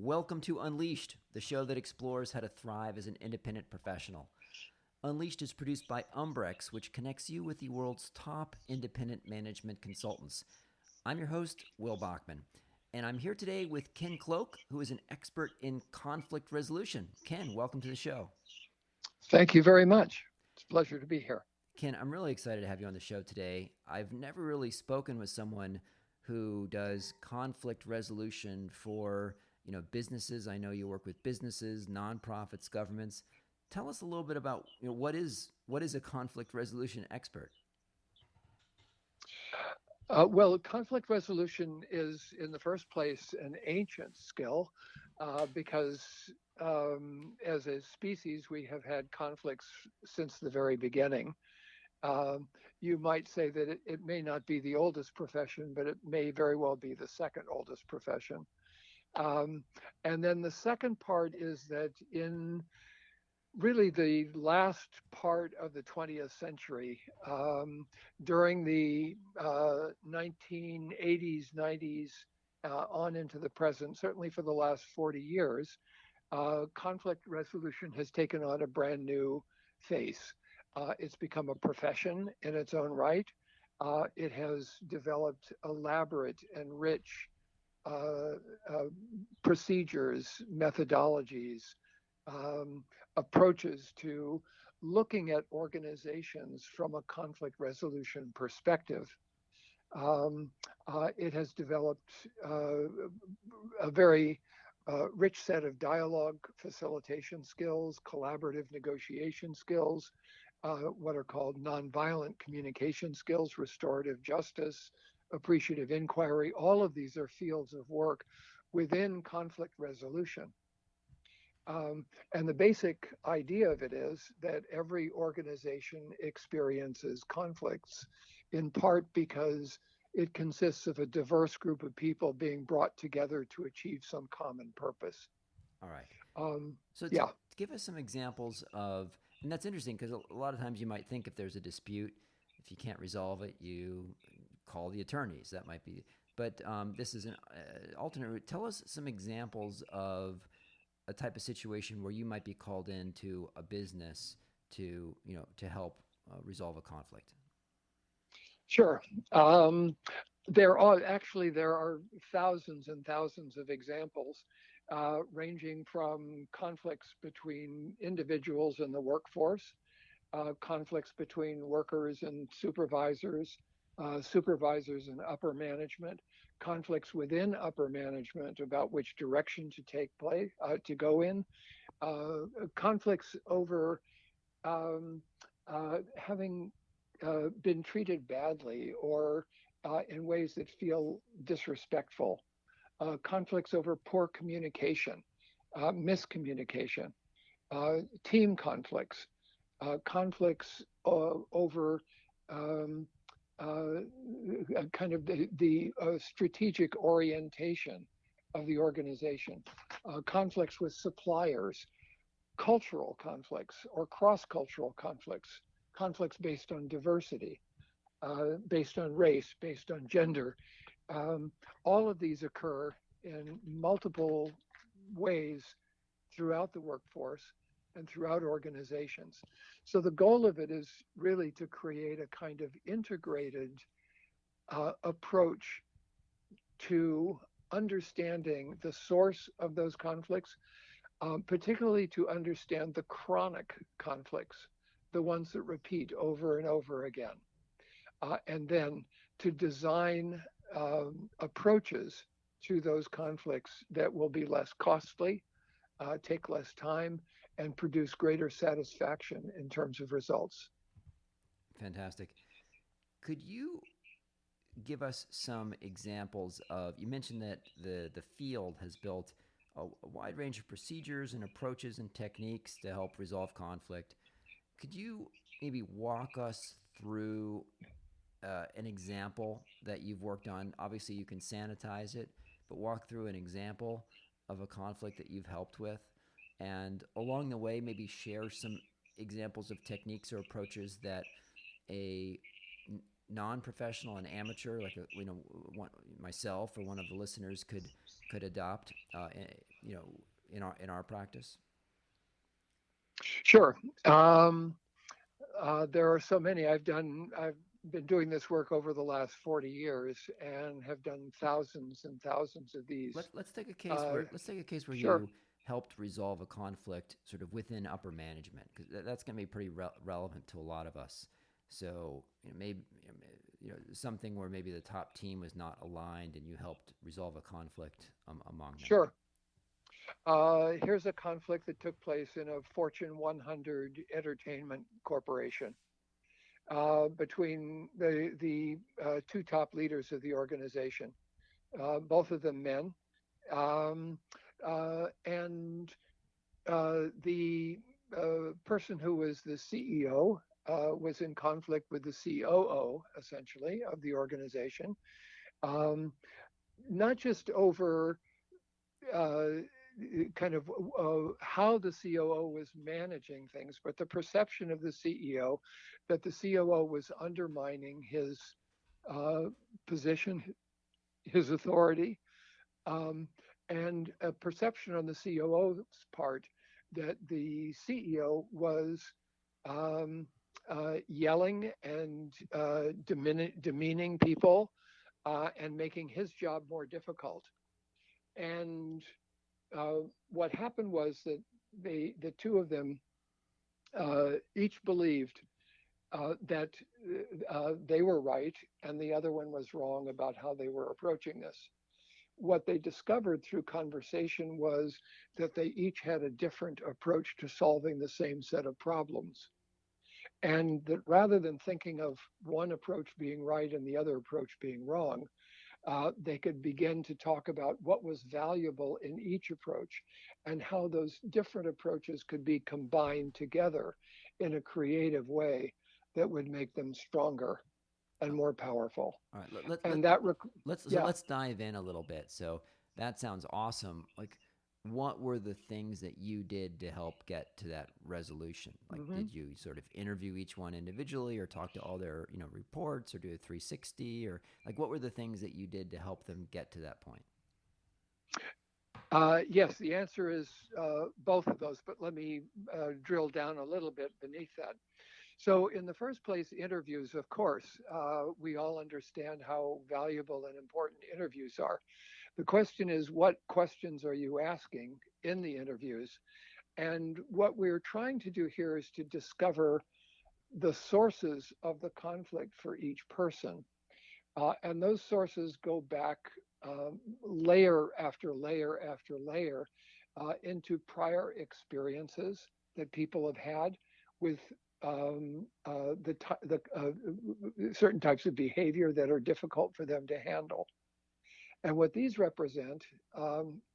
Welcome to Unleashed, the show that explores how to thrive as an independent professional. Unleashed is produced by Umbrex, which connects you with the world's top independent management consultants. I'm your host, Will Bachman, and I'm here today with Ken Cloke, who is an expert in conflict resolution. Ken, welcome to the show. Thank you very much. It's a pleasure to be here. Ken, I'm really excited to have you on the show today. I've never really spoken with someone who does conflict resolution for businesses. I know you work with businesses, nonprofits, governments. Tell us a little bit about what is a conflict resolution expert? Well, conflict resolution is, in the first place, an ancient skill because as a species, we have had conflicts since the very beginning. Um, you might say that it may not be the oldest profession, but it may very well be the second oldest profession. Um, and then the second part is that in really the last part of the 20th century, during the 1980s, 90s, on into the present, certainly for the last 40 years, conflict resolution has taken on a brand new face. It's become a profession in its own right. It has developed elaborate and rich uh, uh, procedures, methodologies, um, approaches to looking at organizations from a conflict resolution perspective. Um, it has developed a very rich set of dialogue facilitation skills, collaborative negotiation skills, what are called nonviolent communication skills, restorative justice, appreciative inquiry. All of these are fields of work within conflict resolution. Um, and the basic idea of it is that every organization experiences conflicts in part because it consists of a diverse group of people being brought together to achieve some common purpose. All right. Um, So yeah, give us some examples of, and that's interesting because a lot of times you might think if there's a dispute, if you can't resolve it, you call the attorneys. That might be, but this is an alternate route. Tell us some examples of a type of situation where you might be called into a business to help resolve a conflict. sure. Um, there are thousands and thousands of examples, ranging from conflicts between individuals in the workforce, conflicts between workers and supervisors, supervisors and upper management, conflicts within upper management about which direction to take place, to go in, conflicts over um, having been treated badly or in ways that feel disrespectful, conflicts over poor communication, miscommunication, team conflicts, conflicts over um, uh, kind of the strategic orientation of the organization, conflicts with suppliers, cultural conflicts or cross cultural conflicts, conflicts based on diversity, based on race, based on gender. Um, all of these occur in multiple ways throughout the workforce and throughout organizations. So the goal of it is really to create a kind of integrated approach to understanding the source of those conflicts, particularly to understand the chronic conflicts, the ones that repeat over and over again, and then to design approaches to those conflicts that will be less costly, take less time, and produce greater satisfaction in terms of results. Fantastic. Could you give us some examples of, you mentioned that the field has built a wide range of procedures and approaches and techniques to help resolve conflict. Could you maybe walk us through an example that you've worked on? Obviously, you can sanitize it, but walk through an example of a conflict that you've helped with. And along the way, maybe share some examples of techniques or approaches that a non-professional and amateur, like myself or one of the listeners, could adopt you know, in our practice? Sure. There are so many. I've been doing this work over the last 40 years and have done thousands and thousands of these. Uh, Let's take a case where sure, you helped resolve a conflict sort of within upper management, because that's going to be pretty relevant to a lot of us. So maybe something where maybe the top team was not aligned, and you helped resolve a conflict among them. sure. Here's a conflict that took place in a Fortune 100 entertainment corporation between the two top leaders of the organization, both of them men. Um, and the person who was the CEO was in conflict with the COO, essentially, of the organization, um, not just over uh, kind of how the COO was managing things, but the perception of the CEO that the COO was undermining his uh, position, his authority, um, and a perception on the COO's part that the CEO was um, yelling and demeaning people and making his job more difficult. And what happened was that the two of them each believed that they were right and the other one was wrong about how they were approaching this. What they discovered through conversation was that they each had a different approach to solving the same set of problems. And that rather than thinking of one approach being right and the other approach being wrong, they could begin to talk about what was valuable in each approach and how those different approaches could be combined together in a creative way that would make them stronger and more powerful. All right, And that, yeah. let's dive in a little bit. So that sounds awesome. Like, what were the things that you did to help get to that resolution? Like, Mhm. did you sort of interview each one individually, or talk to all their reports, or do a 360, or like what were the things that you did to help them get to that point? Yes, the answer is both of those, but let me drill down a little bit beneath that. So, in the first place, interviews, of course, we all understand how valuable and important interviews are. The question is, what questions are you asking in the interviews? And what we're trying to do here is to discover the sources of the conflict for each person. And those sources go back layer after layer after layer into prior experiences that people have had with certain types of behavior that are difficult for them to handle. And what these represent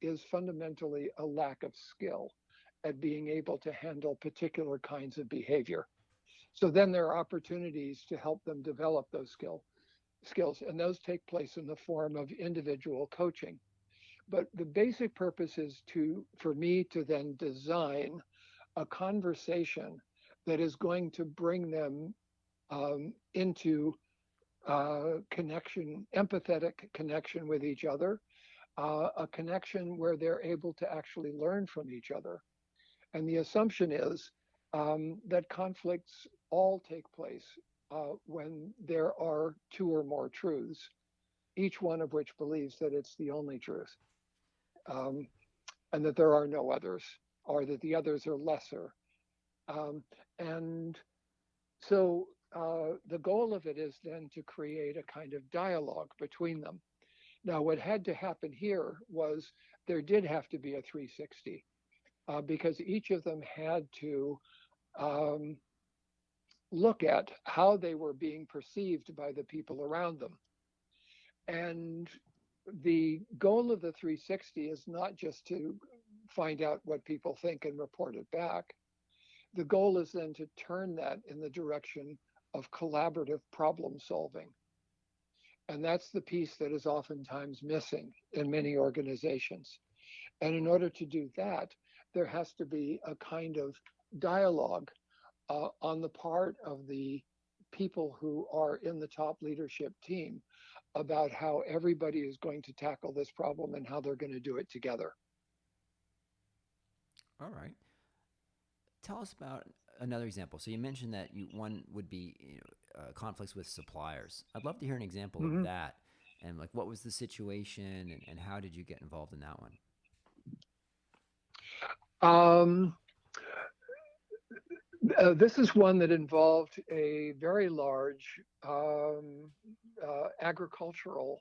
is fundamentally a lack of skill at being able to handle particular kinds of behavior. So then there are opportunities to help them develop those skills, and those take place in the form of individual coaching. But the basic purpose is for me to then design a conversation that is going to bring them into connection, empathetic connection with each other, a connection where they're able to actually learn from each other. And the assumption is that conflicts all take place when there are two or more truths, each one of which believes that it's the only truth, um, and that there are no others, or that the others are lesser. And so the goal of it is then to create a kind of dialogue between them. Now, what had to happen here was there did have to be a 360 because each of them had to um, look at how they were being perceived by the people around them. And the goal of the 360 is not just to find out what people think and report it back. The goal is then to turn that in the direction of collaborative problem solving. And that's the piece that is oftentimes missing in many organizations. And in order to do that, there has to be a kind of dialogue on the part of the people who are in the top leadership team about how everybody is going to tackle this problem and how they're going to do it together. All right. Tell us about another example. So you mentioned that one would be conflicts with suppliers. I'd love to hear an example of Hmm. that, and like what was the situation, and how did you get involved in that one? Um, this is one that involved a very large agricultural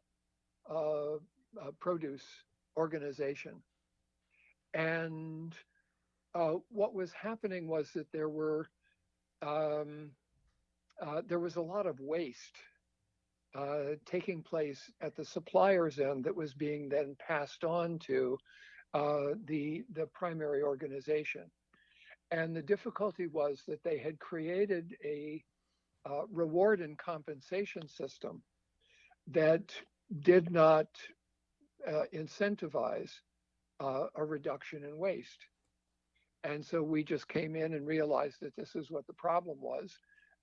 uh, produce organization. And what was happening was that um, there was a lot of waste taking place at the supplier's end that was being then passed on to the primary organization. And the difficulty was that they had created a reward and compensation system that did not incentivize a reduction in waste. And so we just came in and realized that this is what the problem was,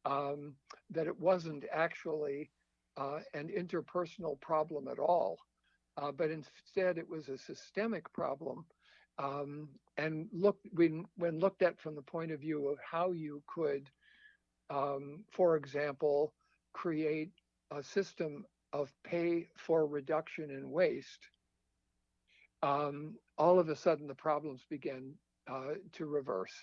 um, that it wasn't actually an interpersonal problem at all, but instead it was a systemic problem. And when looked at from the point of view of how you could, for example, create a system of pay for reduction in waste, all of a sudden the problems began to reverse.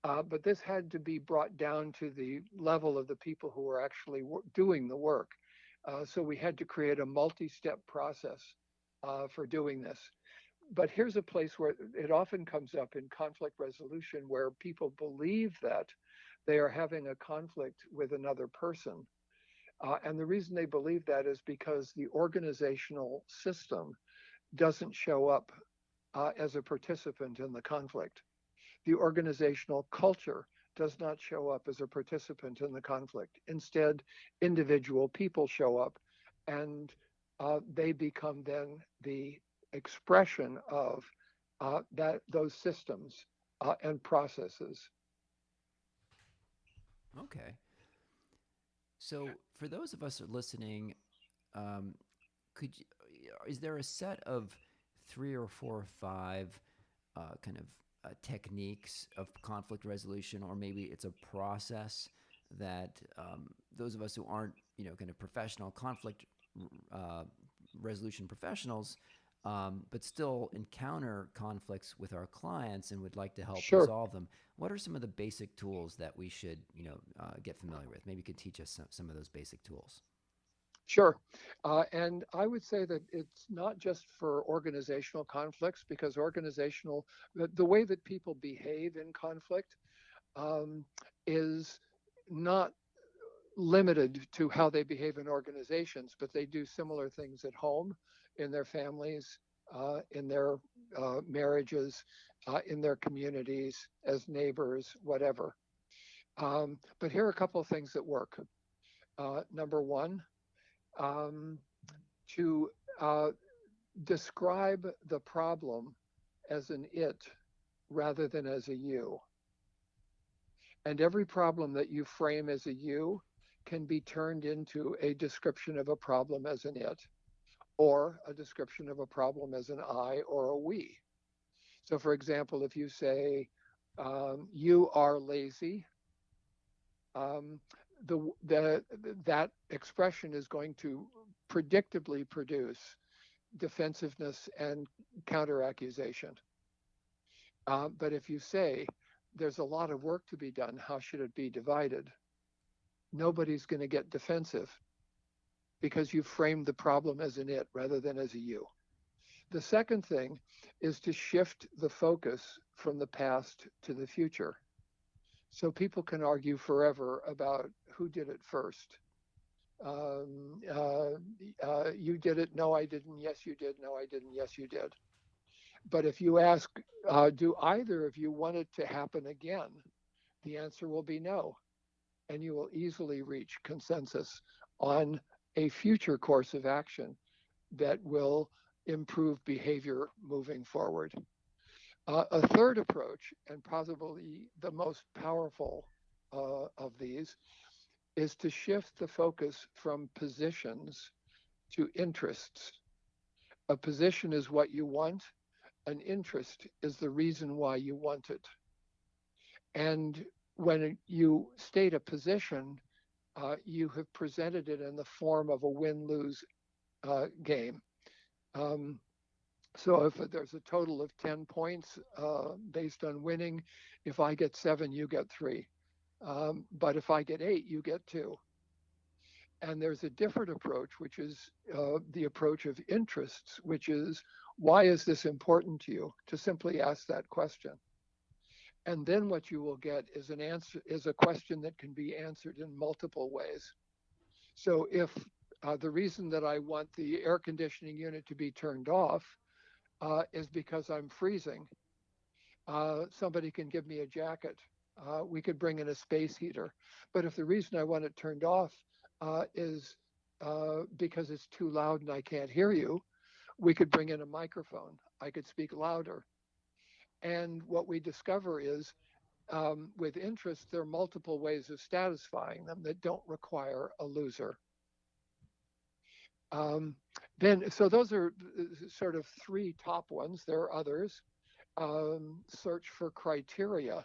But this had to be brought down to the level of the people who were actually doing the work. So we had to create a multi-step process for doing this. But here's a place where it often comes up in conflict resolution where people believe that they are having a conflict with another person. And the reason they believe that is because the organizational system doesn't show up as a participant in the conflict. The organizational culture does not show up as a participant in the conflict. Instead, individual people show up and they become then the expression of those systems and processes. Okay. So for those of us that are listening, um, is there a set of three or four or five kind of techniques of conflict resolution, or maybe it's a process that those of us who aren't, kind of professional conflict uh, resolution professionals, but still encounter conflicts with our clients and would like to help Sure, resolve them? What are some of the basic tools that we should, get familiar with? Maybe you could teach us some of those basic tools. sure. And I would say that it's not just for organizational conflicts, because the way that people behave in conflict um, is not limited to how they behave in organizations, but they do similar things at home, in their families, in their marriages, in their communities, as neighbors, whatever. But here are a couple of things that work. Number one, um, to describe the problem as an it rather than as a you. And every problem that you frame as a you can be turned into a description of a problem as an it, or a description of a problem as an I or a we. So, for example, if you say, you are lazy, um, the, that expression is going to predictably produce defensiveness and counter accusation. But if you say, there's a lot of work to be done, how should it be divided? Nobody's going to get defensive because you framed the problem as an it rather than as a you. The second thing is to shift the focus from the past to the future. So people can argue forever about who did it first. You did it. No, I didn't. Yes, you did. No, I didn't. Yes, you did. But if you ask, do either of you want it to happen again? The answer will be no. And you will easily reach consensus on a future course of action that will improve behavior moving forward. A third approach, and possibly the most powerful of these, is to shift the focus from positions to interests. A position is what you want, an interest is the reason why you want it. And when you state a position, you have presented it in the form of a win-lose game. Um, so if there's a total of 10 points based on winning, if I get 7, you get 3. But if I get 8, you get 2. And there's a different approach, which is the approach of interests, which is, why is this important to you? To simply ask that question. And then what you will get is an answer, is a question that can be answered in multiple ways. So if the reason that I want the air conditioning unit to be turned off is because I'm freezing, somebody can give me a jacket. We could bring in a space heater. But if the reason I want it turned off is because it's too loud and I can't hear you, we could bring in a microphone. I could speak louder. And what we discover is with interest, there are multiple ways of satisfying them that don't require a loser. Um, so those are sort of 3 top ones. There are others. Search for criteria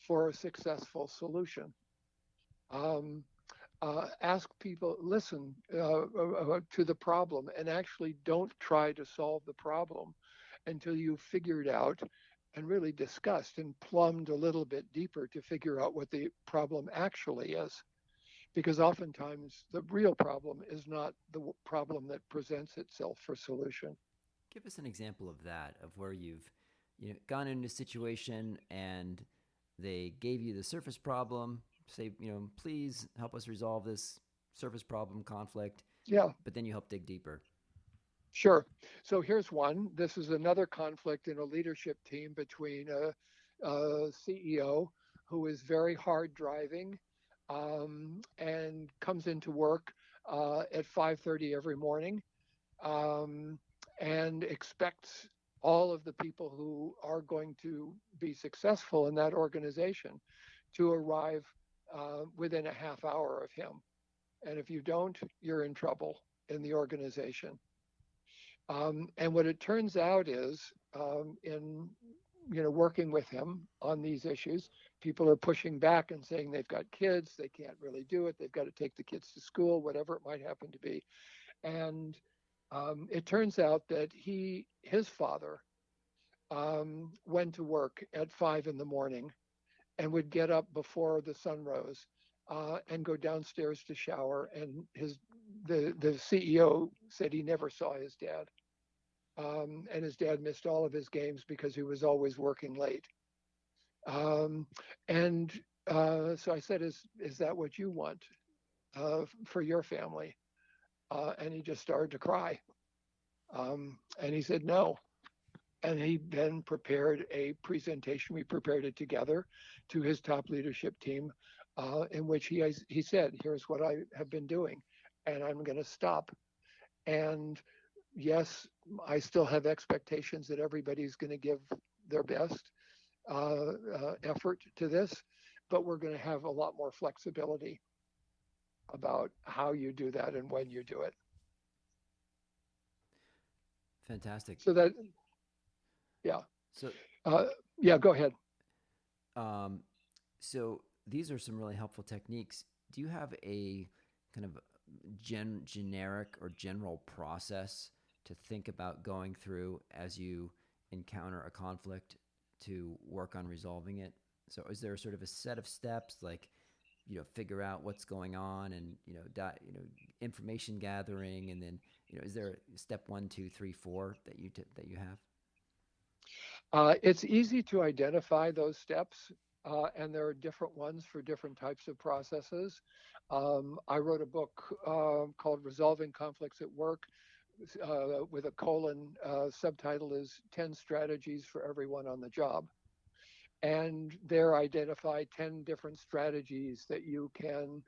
for a successful solution. Um, Ask people, listen to the problem, and actually don't try to solve the problem until you've figured out and really discussed and plumbed a little bit deeper to figure out what the problem actually is. Because oftentimes the real problem is not the problem that presents itself for solution. Give us an example of that, of where you've gone into a situation and they gave you the surface problem. Say, please help us resolve this surface problem conflict, Yeah, but then you help dig deeper. sure. So here's one. This is another conflict in a leadership team between a CEO who is very hard driving and comes into work at 5:30 every morning um, and expects all of the people who are going to be successful in that organization to arrive within a half hour of him. And if you don't, you're in trouble in the organization. And what it turns out is, in working with him on these issues, people are pushing back and saying they've got kids, they can't really do it, they've got to take the kids to school, whatever it might happen to be. And it turns out that his father went to work at 5 in the morning and would get up before the sun rose and go downstairs to shower. And the CEO said he never saw his dad. And his dad missed all of his games because he was always working late. Um, and so I said, is that what you want for your family? And he just started to cry. And he said, no. And he then prepared a presentation. We prepared it together to his top leadership team, in which he said, here's what I have been doing, and I'm going to stop. And yes, I still have expectations that everybody's going to give their best effort to this, but we're going to have a lot more flexibility about how you do that and when you do it. Fantastic. So that, yeah, So, uh, yeah, go ahead. um, so these are some really helpful techniques. Do you have a kind of generic or general process to think about going through as you encounter a conflict to work on resolving it? So, is there sort of a set of steps, like figure out what's going on, and information gathering, and then is there step 1, 2, 3, 4 that you have? It's easy to identify those steps, and there are different ones for different types of processes. I wrote a book called Resolving Conflicts at Work with a colon. Subtitle is 10 Strategies for Everyone on the Job. And there identify 10 different strategies that you can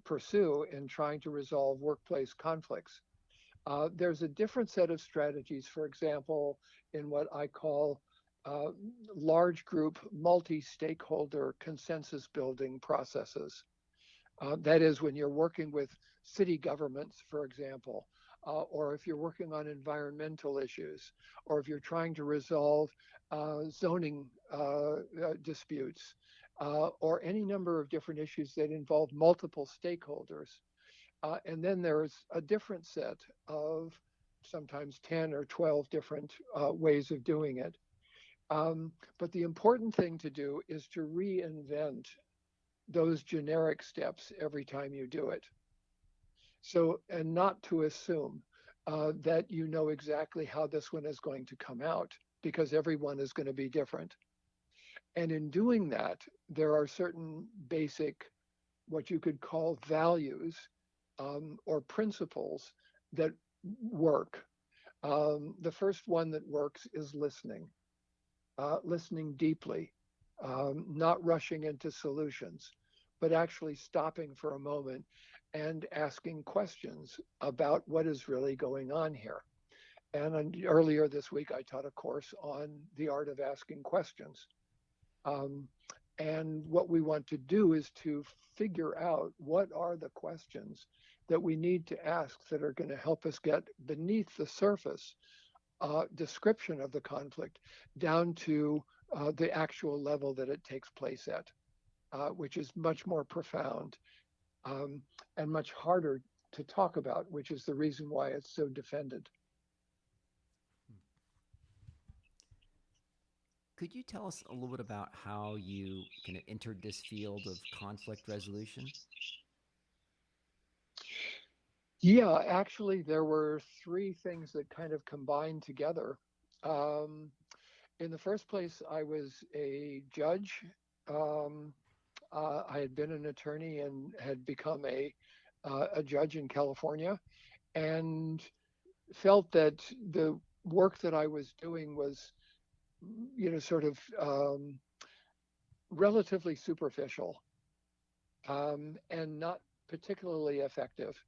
pursue in trying to resolve workplace conflicts. There's a different set of strategies, for example, in what I call uh, large group, multi stakeholder consensus building processes. That is, when you're working with city governments, for example, or if you're working on environmental issues, or if you're trying to resolve zoning disputes, or any number of different issues that involve multiple stakeholders. And then there's a different set of sometimes 10 or 12 different ways of doing it. But the important thing to do is to reinvent those generic steps every time you do it. So, and not to assume that you know exactly how this one is going to come out, because everyone is going to be different. And in doing that, there are certain basic, what you could call values or principles that work. The first one that works is listening, listening deeply, not rushing into solutions, but actually stopping for a moment and asking questions about what is really going on here. And earlier this week, I taught a course on the art of asking questions. Um, and what we want to do is to figure out what are the questions that we need to ask that are going to help us get beneath the surface description of the conflict down to the actual level that it takes place at, which is much more profound um, and much harder to talk about, which is the reason why it's so defended. Could you tell us a little bit about how you kind of entered this field of conflict resolution? Yeah, actually, there were three things that kind of combined together. Um, in the first place, I was a judge. Um, I had been an attorney and had become a judge in California, and felt that the work that I was doing was, sort of relatively superficial and not particularly effective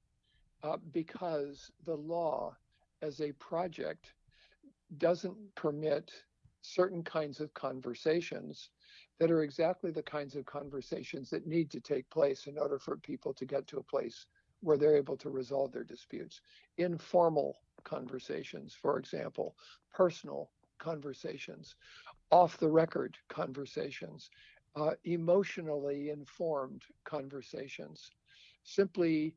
because the law as a project doesn't permit certain kinds of conversations that are exactly the kinds of conversations that need to take place in order for people to get to a place where they're able to resolve their disputes. Informal conversations, for example, personal conversations, off the record conversations, emotionally informed conversations, simply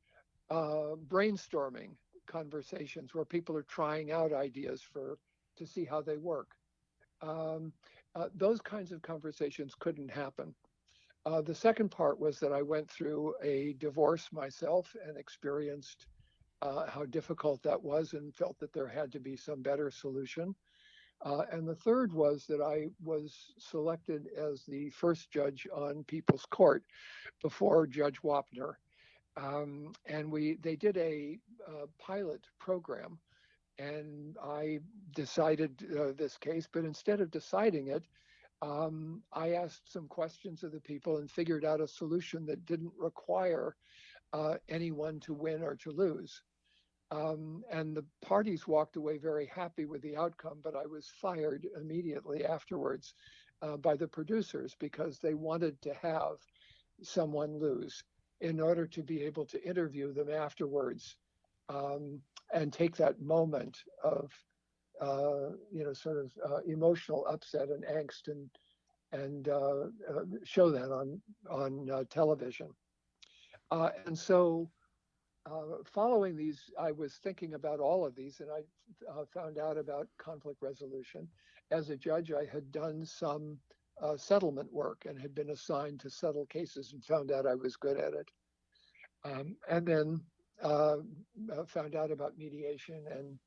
brainstorming conversations where people are trying out ideas for to see how they work. Um, those kinds of conversations couldn't happen. The second part was that I went through a divorce myself and experienced how difficult that was and felt that there had to be some better solution. And the third was that I was selected as the first judge on People's Court before Judge Wapner. And they did a pilot program, and I decided this case. But instead of deciding it, I asked some questions of the people and figured out a solution that didn't require anyone to win or to lose. And the parties walked away very happy with the outcome, but I was fired immediately afterwards by the producers because they wanted to have someone lose in order to be able to interview them afterwards um, and take that moment of sort of emotional upset and angst and show that on television. And so following these, I was thinking about all of these, and I found out about conflict resolution. As a judge, I had done some settlement work and had been assigned to settle cases and found out I was good at it. And then uh, found out about mediation and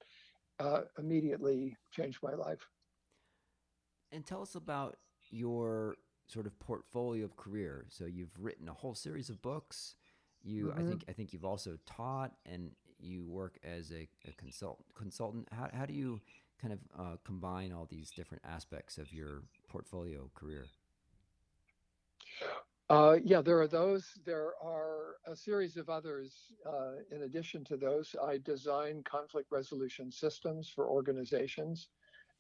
immediately changed my life. And tell us about your sort of portfolio of career. So you've written a whole series of books. Mm-hmm. I think you've also taught, and you work as a consultant. How do you kind of combine all these different aspects of your portfolio career? Yeah, there are those. There are a series of others. In addition to those, I design conflict resolution systems for organizations.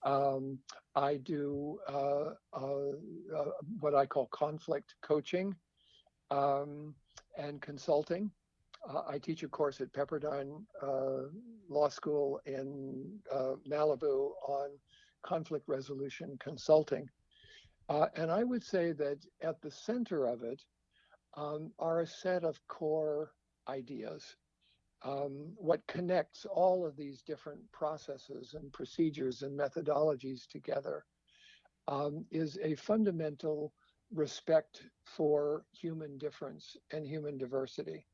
Um, I do what I call conflict coaching um, and consulting. I teach a course at Pepperdine Law School in Malibu on conflict resolution consulting. And I would say that at the center of it are a set of core ideas. What connects all of these different processes and procedures and methodologies together is a fundamental respect for human difference and human diversity,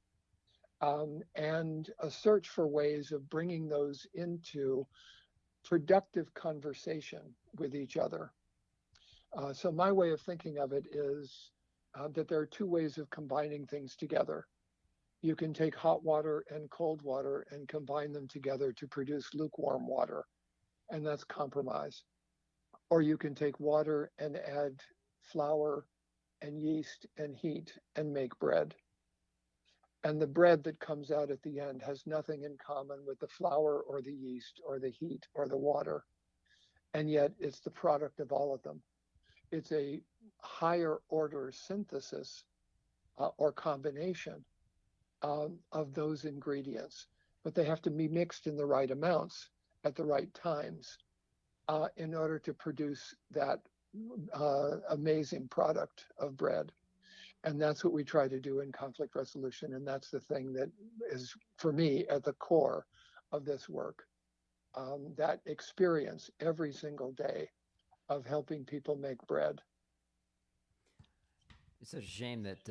and a search for ways of bringing those into productive conversation with each other. So, my way of thinking of it is that there are two ways of combining things together. You can take hot water and cold water and combine them together to produce lukewarm water, and that's compromise. Or you can take water and add flour and yeast and heat and make bread. And the bread that comes out at the end has nothing in common with the flour or the yeast or the heat or the water. And yet it's the product of all of them. It's a higher order synthesis or combination of those ingredients, but they have to be mixed in the right amounts at the right times in order to produce that amazing product of bread. And that's what we try to do in conflict resolution. And that's the thing that is, for me, at the core of this work. That experience every single day of helping people make bread. It's such a shame that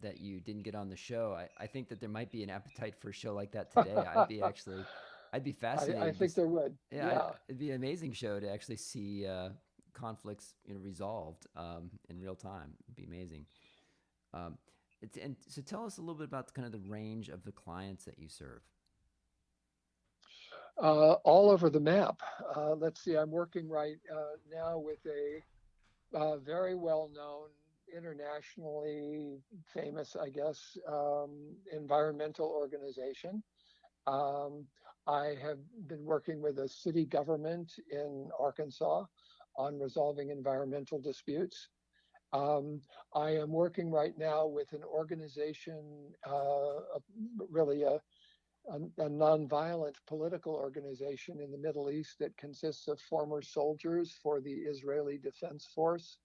that you didn't get on the show. I think that there might be an appetite for a show like that today. I'd be I fascinated. think Just there would. yeah, Yeah. it'd be an amazing show to actually see conflicts, resolved in real time. It'd be amazing. Um, and so tell us a little bit about kind of the range of the clients that you serve. All over the map. Let's see, I'm working right now with a very well known, internationally famous, I guess, environmental organization. Um, I have been working with a city government in Arkansas on resolving environmental disputes. Um, I am working right now with an organization, really a nonviolent political organization in the Middle East that consists of former soldiers for the Israeli Defense Force,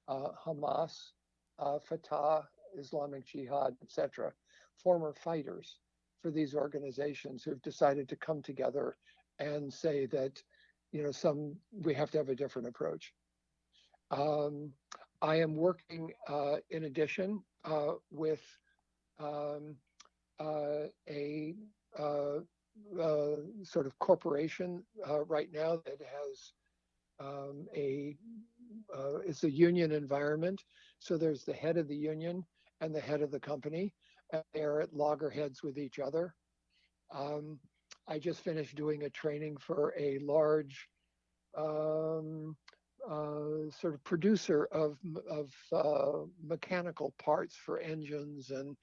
Hamas, Fatah, Islamic Jihad, etc., former fighters for these organizations who've decided to come together and say that, we have to have a different approach. Um, I am working in addition with um, a uh, sort of corporation right now that has a it's a union environment. So there's the head of the union and the head of the company, and they're at loggerheads with each other. Um, I just finished doing a training for a large um, sort of producer of mechanical parts for engines and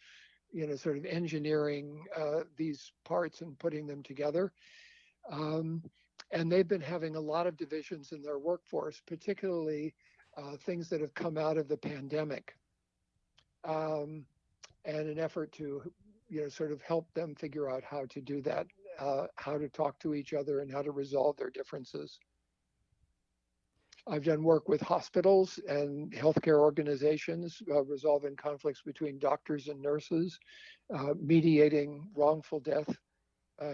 sort of engineering these parts and putting them together. Um, and they've been having a lot of divisions in their workforce, particularly things that have come out of the pandemic, um, and an effort to, sort of help them figure out how to do that, how to talk to each other, and how to resolve their differences. I've done work with hospitals and healthcare organizations, resolving conflicts between doctors and nurses, mediating wrongful death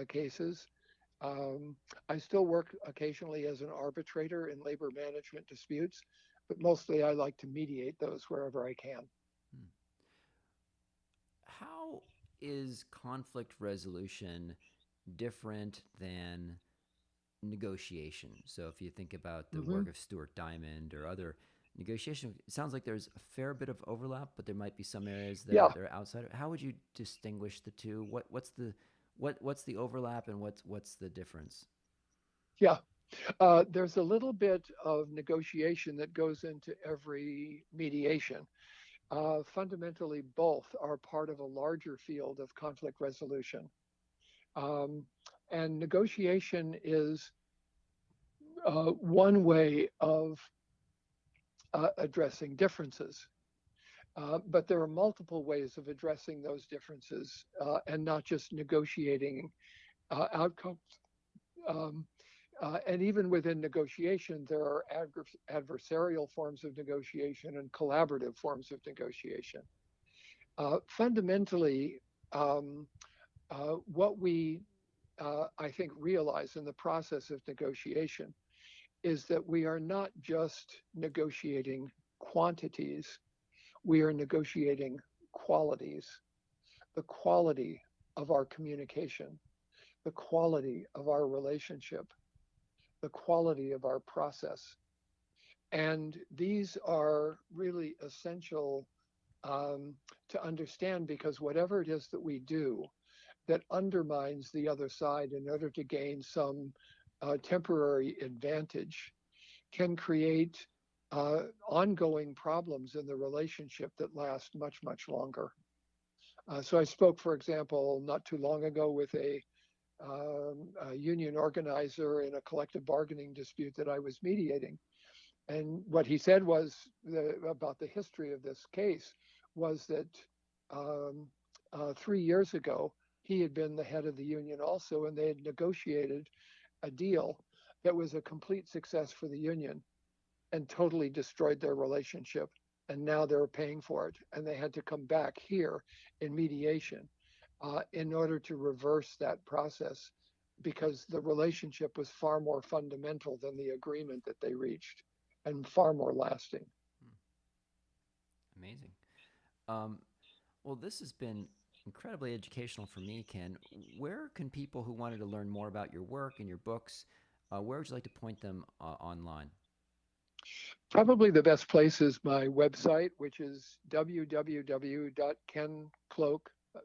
cases. Um, I still work occasionally as an arbitrator in labor management disputes, but mostly I like to mediate those wherever I can. Hmm. How is conflict resolution different than negotiation? So if you think about the Hmm. work of Stuart Diamond or other negotiation, it sounds like there's a fair bit of overlap, but there might be some areas that Yeah, are outside. How would you distinguish the two? What's the overlap and what's the difference? yeah. There's a little bit of negotiation that goes into every mediation. Fundamentally, both are part of a larger field of conflict resolution. Um, and negotiation is one way of addressing differences. But there are multiple ways of addressing those differences and not just negotiating outcomes. Um, and even within negotiation, there are adversarial forms of negotiation and collaborative forms of negotiation. Fundamentally, um, what we, I think, realize in the process of negotiation is that we are not just negotiating quantities, we are negotiating qualities, the quality of our communication, the quality of our relationship, the quality of our process. And these are really essential um, to understand because whatever it is that we do that undermines the other side in order to gain some temporary advantage can create ongoing problems in the relationship that last much, much longer. So I spoke, for example, not too long ago with a union organizer in a collective bargaining dispute that I was mediating. And what he said was about the history of this case was that um, 3 years ago, he had been the head of the union also, and they had negotiated a deal that was a complete success for the union and totally destroyed their relationship. And now they're paying for it. And they had to come back here in mediation in order to reverse that process because the relationship was far more fundamental than the agreement that they reached and far more lasting. Hmm, amazing. Um, well, this has been incredibly educational for me, Ken. Where can people who wanted to learn more about your work and your books, where would you like to point them online? Probably the best place is my website, which is www.kencloke,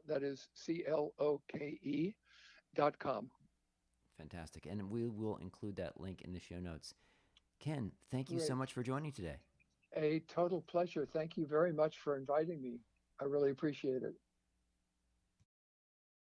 that is CLOKE.com. Fantastic. And we will include that link in the show notes. Ken, thank you so Great. much for joining today. A total pleasure. Thank you very much for inviting me. I really appreciate it.